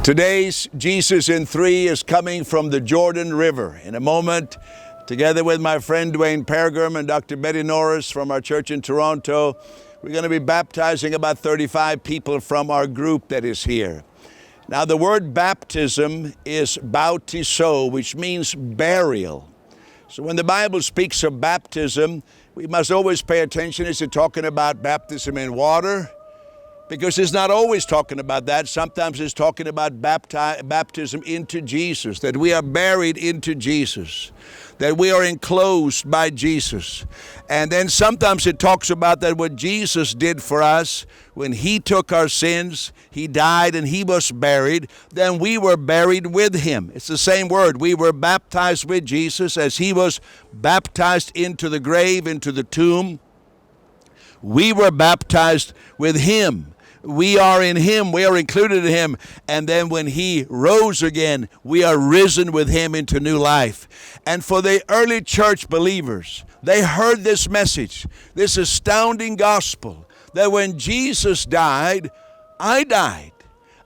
Today's Jesus in 3 is coming from the Jordan River. In a moment, together with my friend Dwayne Peregrine and Dr. Betty Norris from our church in Toronto, we're going to be baptizing about 35 people from our group that is here. Now, the word baptism is bautizo, which means burial. So when the Bible speaks of baptism, we must always pay attention. Is it talking about baptism in water? Because it's not always talking about that. Sometimes it's talking about baptism into Jesus, that we are buried into Jesus, that we are enclosed by Jesus. And then sometimes it talks about that what Jesus did for us when he took our sins, he died and he was buried, then we were buried with him. It's the same word. We were baptized with Jesus as he was baptized into the grave, into the tomb. We were baptized with him. We are in him. We are included in him. And then when he rose again, we are risen with him into new life. And for the early church believers, they heard this message, this astounding gospel, that when Jesus died, I died.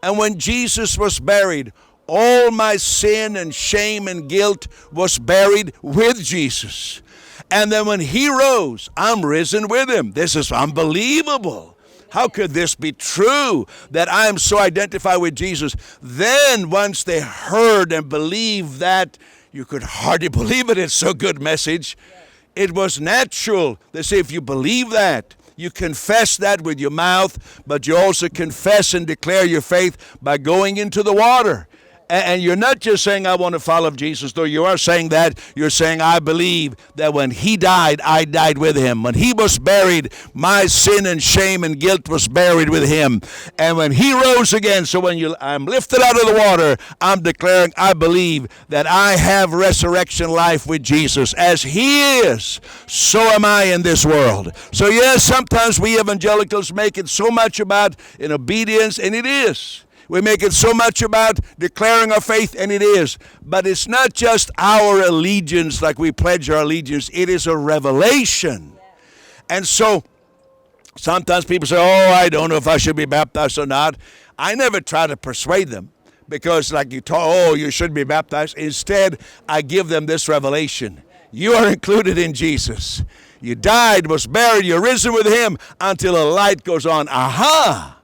And when Jesus was buried, all my sin and shame and guilt was buried with Jesus. And then when he rose, I'm risen with him. This is unbelievable. How could this be true, that I am so identified with Jesus? Then once they heard and believed that, you could hardly believe it. It's so good message. It was natural. They say if you believe that, you confess that with your mouth, but you also confess and declare your faith by going into the water. And you're not just saying, I want to follow Jesus, though you are saying that. You're saying, I believe that when he died, I died with him. When he was buried, my sin and shame and guilt was buried with him. And when he rose again, so when I'm lifted out of the water, I'm declaring, I believe that I have resurrection life with Jesus. As he is, so am I in this world. So yes, sometimes we evangelicals make it so much about in obedience, and it is. We make it so much about declaring our faith, and it is. But it's not just our allegiance, like we pledge our allegiance. It is a revelation. And so sometimes people say, oh, I don't know if I should be baptized or not. I never try to persuade them because like you talk, oh, you should be baptized. Instead, I give them this revelation. You are included in Jesus. You died, was buried, you're risen with him until a light goes on. Aha!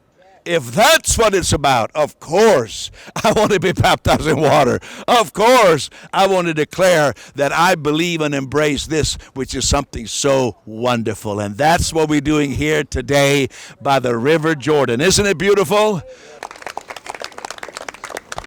If that's what it's about, of course, I want to be baptized in water. Of course, I want to declare that I believe and embrace this, which is something so wonderful. And that's what we're doing here today by the River Jordan. Isn't it beautiful?